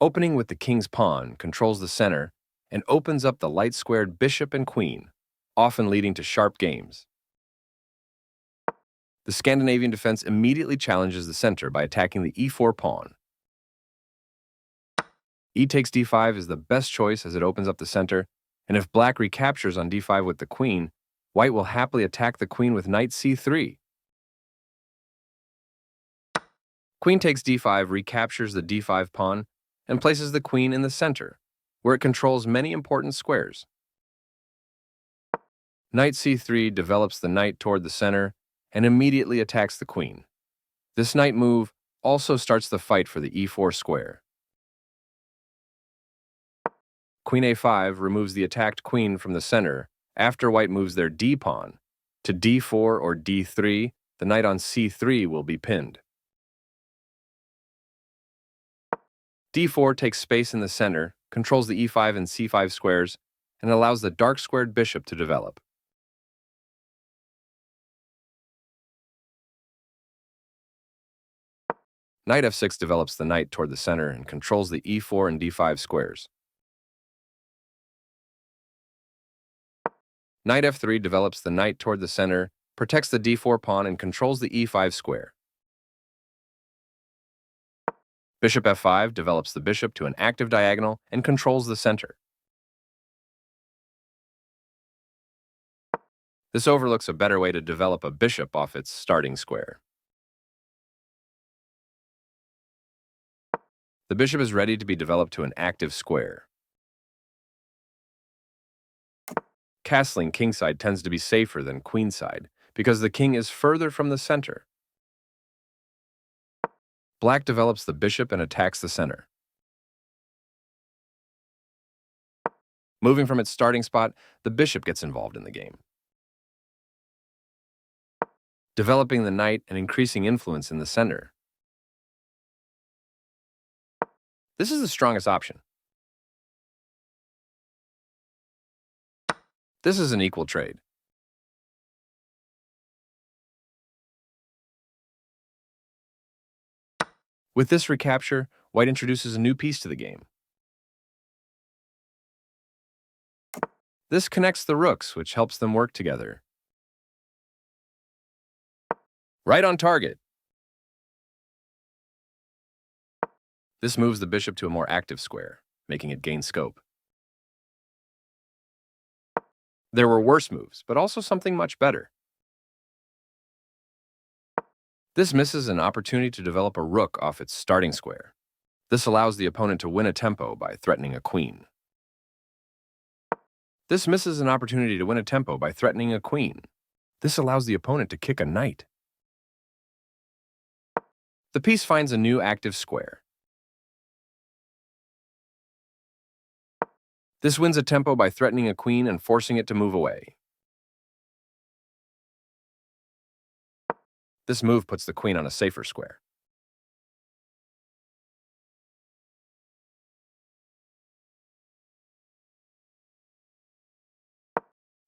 Opening with the king's pawn controls the center and opens up the light-squared bishop and queen, often leading to sharp games. The Scandinavian defense immediately challenges the center by attacking the e4 pawn. E takes d5 is the best choice as it opens up the center, and if black recaptures on d5 with the queen, white will happily attack the queen with knight c3. Queen takes d5 recaptures the d5 pawn and places the queen in the center, where it controls many important squares. Knight c3 develops the knight toward the center and immediately attacks the queen. This knight move also starts the fight for the e4 square. Queen a5 removes the attacked queen from the center after white moves their d-pawn. To d4 or d3, the knight on c3 will be pinned. d4 takes space in the center, controls the e5 and c5 squares, and allows the dark-squared bishop to develop. Knight f6 develops the knight toward the center and controls the e4 and d5 squares. Knight f3 develops the knight toward the center, protects the d4 pawn, and controls the e5 square. Bishop f5 develops the bishop to an active diagonal and controls the center. This overlooks a better way to develop a bishop off its starting square. The bishop is ready to be developed to an active square. Castling kingside tends to be safer than queenside because the king is further from the center. Black develops the bishop and attacks the center. Moving from its starting spot, the bishop gets involved in the game, developing the knight and increasing influence in the center. This is the strongest option. This is an equal trade. With this recapture, white introduces a new piece to the game. This connects the rooks, which helps them work together. Right on target. This moves the bishop to a more active square, making it gain scope. There were worse moves, but also something much better. This misses an opportunity to develop a rook off its starting square. This allows the opponent to win a tempo by threatening a queen. This misses an opportunity to win a tempo by threatening a queen. This allows the opponent to kick a knight. The piece finds a new active square. This wins a tempo by threatening a queen and forcing it to move away. This move puts the queen on a safer square.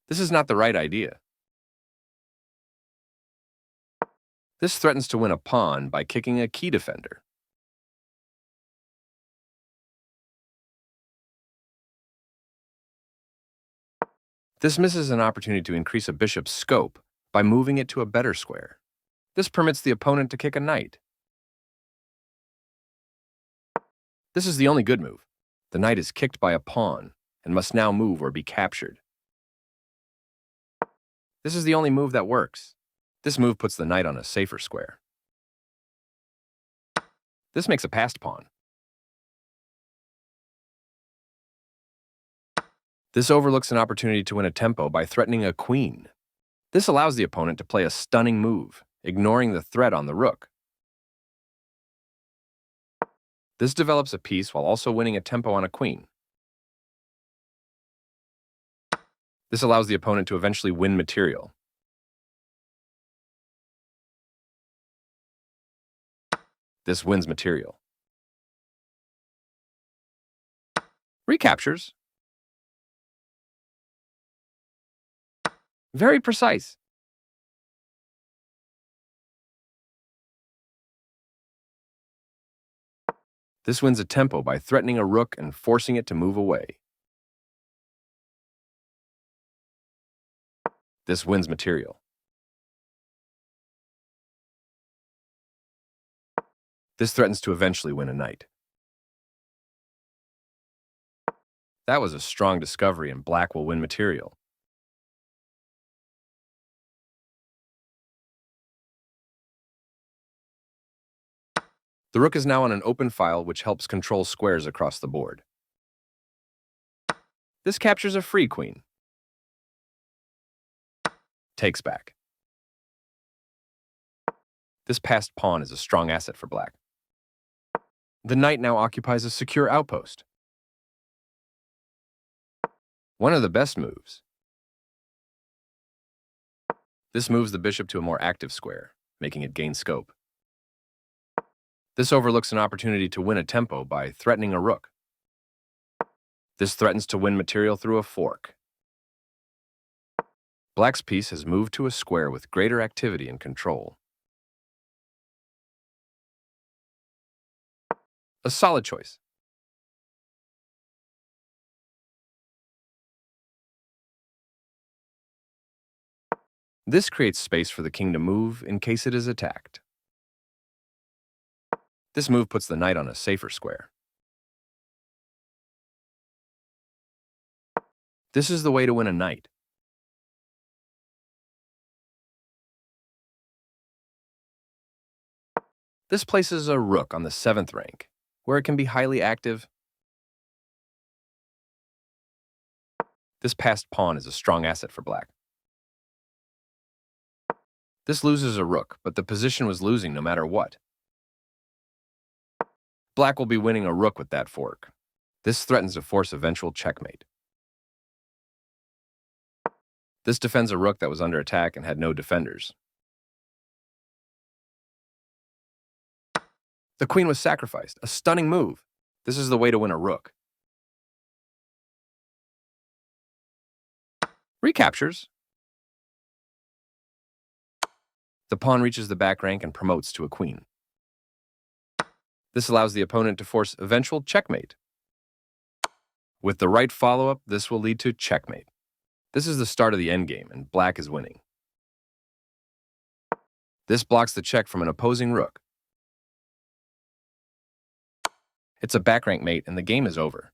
This is not the right idea. This threatens to win a pawn by kicking a key defender. This misses an opportunity to increase a bishop's scope by moving it to a better square. This permits the opponent to kick a knight. This is the only good move. The knight is kicked by a pawn and must now move or be captured. This is the only move that works. This move puts the knight on a safer square. This makes a passed pawn. This overlooks an opportunity to win a tempo by threatening a queen. This allows the opponent to play a stunning move, ignoring the threat on the rook. This develops a piece while also winning a tempo on a queen. This allows the opponent to eventually win material. This wins material. Recaptures. Very precise. This wins a tempo by threatening a rook and forcing it to move away. This wins material. This threatens to eventually win a knight. That was a strong discovery, and black will win material. The rook is now on an open file, which helps control squares across the board. This captures a free queen. Takes back. This passed pawn is a strong asset for black. The knight now occupies a secure outpost. One of the best moves. This moves the bishop to a more active square, making it gain scope. This overlooks an opportunity to win a tempo by threatening a rook. This threatens to win material through a fork. Black's piece has moved to a square with greater activity and control. A solid choice. This creates space for the king to move in case it is attacked. This move puts the knight on a safer square. This is the way to win a knight. This places a rook on the 7th rank, where it can be highly active. This passed pawn is a strong asset for black. This loses a rook, but the position was losing no matter what. Black will be winning a rook with that fork. This threatens to force eventual checkmate. This defends a rook that was under attack and had no defenders. The queen was sacrificed, a stunning move. This is the way to win a rook. Recaptures. The pawn reaches the back rank and promotes to a queen. This allows the opponent to force eventual checkmate. With the right follow-up, this will lead to checkmate. This is the start of the endgame, and black is winning. This blocks the check from an opposing rook. It's a back rank mate, and the game is over.